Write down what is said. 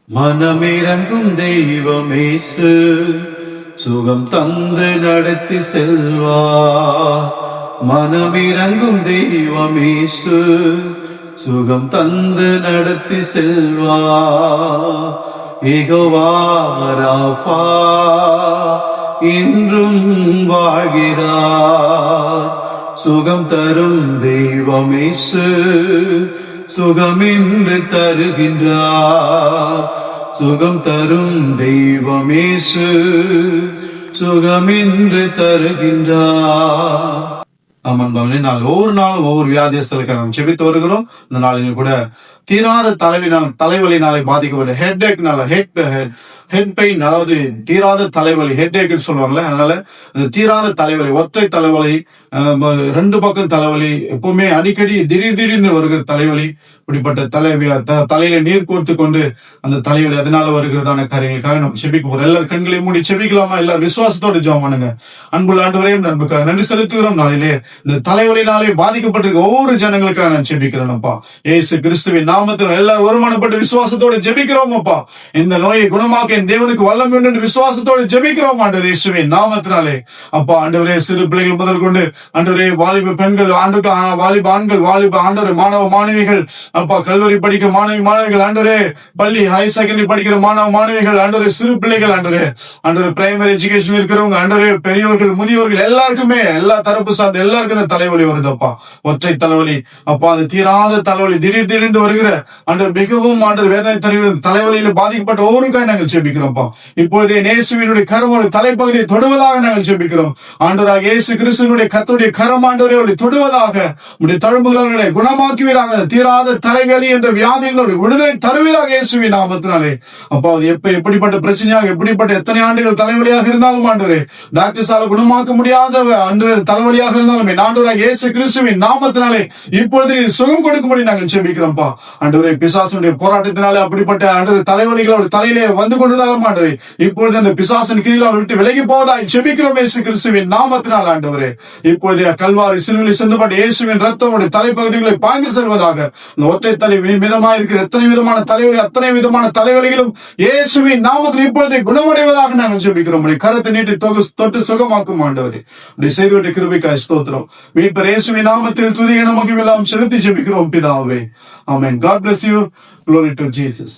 மனமிரங்கும் தெய்வமேசு சுகம் தந்து நடத்தி செல்வார். மனமிரங்கும் தெய்வமேசு சுகம் தந்து நடத்தி செல்வார். யெகோவா ராஃபா இன்றும் வாழ்கிறார். சுகம் தரும் தெய்வமேசு சுகமின்று தருகின்றார். சுகம் தரும் தெய்வமேசு சுகமின்று தருகின்றார். ஆமாம், நாள் ஒவ்வொரு நாளும் ஒவ்வொரு வியாதியஸ்தலுக்கு நாம் செபித்து வருகிறோம். இந்த நாளில் கூட தீராத தலைவலினாலே பாதிக்கப்பட்ட ஹெட் பெயின், அதாவது தீராத தலைவலி, ஹெட் ஏக்னு சொல்லுவாங்கல்ல. அதனால இந்த தீராத தலைவலி, ஒற்றை தலைவலி, ரெண்டு பக்கம் தலைவலி, எப்பவுமே அடிக்கடி திடீர்னு வருகிற தலைவலி, இப்படிப்பட்ட தலையில நீர் கோர்த்து கொண்டு அந்த தலைவலி அதனால வருகிறதான காரியங்களுக்காக நம்ம செபிக்க போறோம். எல்லாரும் கண்களை மூடி செபிக்கலாமா? எல்லாரும் விசுவாசத்தோடு ஜெபம் பண்ணுங்க. அன்புள்ள ஆண்டவரையும் நன்றி செலுத்துகிறோம். நாளிலே இந்த தலைவலினாலே பாதிக்கப்பட்டிருக்க ஒவ்வொரு ஜனங்களுக்காக நான் செபிக்கிறேன் அப்பா. இயேசு கிறிஸ்துவின் நாமத்தில் எல்லாரும் ஒருமனப்பட்டு விசுவாசத்தோடு ஜெபிக்கிறோம் அப்பா. இந்த நோயை குணமாக்க என் தேவனுக்கு வல்லம் வேண்டும் என்று விசுவாசத்தோடு ஜெபிக்கிறோம் ஆண்டவர் இயேசுவின் நாமத்தினாலே அப்பா. ஆண்டவரே, சிறு பிள்ளைகள் முதல் கொண்டு ஆண்டவரே, வாலிப பெண்கள், வாலிப ஆண்கள், வாலிப ஆண்டவரே, மாணவ மாணவிகள் அப்பா, கல்லூரி படிக்கிற மாணவிகள் ஆண்டவரே, பள்ளி ஹையர் செகண்டரி படிக்கிற மாணவ மாணவிகள் ஆண்டவரே, சிறு பிள்ளைகள் ஆண்டவரே, பிரைமரி எஜுகேஷன் இருக்கிறவங்க ஆண்டவரே, பெரியவர்கள், முதியோர்கள், எல்லாருக்குமே, எல்லா தரப்பு சார்ந்த எல்லாருக்கும் இந்த தலைவலி வருதுப்பா. ஒற்றை தலைவலி அப்பா, அது தீராத தலைவலி, திடீர்னு வருகிற ஆண்டவர் மிகவும் வேதனை தருகிற தலைவலியில பாதிக்கப்பட்ட ஒவ்வொருக்காய் நாங்கள் ஜெபிக்கிறோம்ப்பா. இப்பொழுதே இயேசுவினுடைய கரமோடு தலைப்பகுதியை தொடுவதாக நாங்கள் ஜெபிக்கிறோம். ஆண்டவராக இயேசு கிறிஸ்துவினுடைய கர்த்தருடைய கரம் ஆண்டவரை தொடுவதாக, உடைய தழும்புகளை குணமாக்குவீராக. தீராத தலைவலி என்ற வியாதிகளுடைய விடுதலை தருவீராக இயேசுவின் நாமத்தினாலே அப்பா. அது எப்படிப்பட்ட பிரச்சனையாக, எப்படிப்பட்ட எத்தனை ஆண்டுகள் தலைவலியாக இருந்தாலும் ஆண்டவரே, டாக்டர்ஸால குணமாக்க முடியாத தலைவலியாக இருந்தாலும் ஆண்டவராக இயேசு கிறிஸ்துவின் நாமத்தினாலே இப்பொழுது சுகம் கொடுக்கும்படி நாங்கள் ஜெபிக்கிறோம்ப்பா. ஆண்டவரே, பிசாசனுடைய போராட்டத்தினாலே அப்படிப்பட்ட ஆண்டவர் தலைவலிகளோட தலையிலே வந்து கொண்டுதான் ஆண்டவரே, இப்பொழுது அந்த பிசாசன் கீழால் விட்டு விலகி போவதாய் ஜெபிக்கிறோம் இயேசு கிறிஸ்துவின் நாமத்தினால் ஆண்டவரே. இப்பொழுது கல்வாரி சிலுவையில் சிந்தப்பட்ட இயேசுவின் ரத்தம் தலைப்பகுதிகளை பாய்ந்து செல்வதாக. ஒற்றை தலை மிதமாக இருக்கிற எத்தனை விதமான தலைவலி, அத்தனை விதமான தலைவலிகளும் இயேசுவின் நாமத்தில் இப்பொழுது குணமடைவதாக நாங்கள் ஜெபிக்கிறோம். கரத்தை நீட்டி தொட்டு சுகமாக்கும் ஆண்டவரே. செய்தியுடைய கிருபைக்காய் ஸ்தோத்திரம். மீட்பர் இயேசுவின் நாமத்தில் துதிகன மகிமையெல்லாம் செலுத்தி ஜெபிக்கிறோம் பிதாவே. ஆமென். God bless you. Glory to Jesus.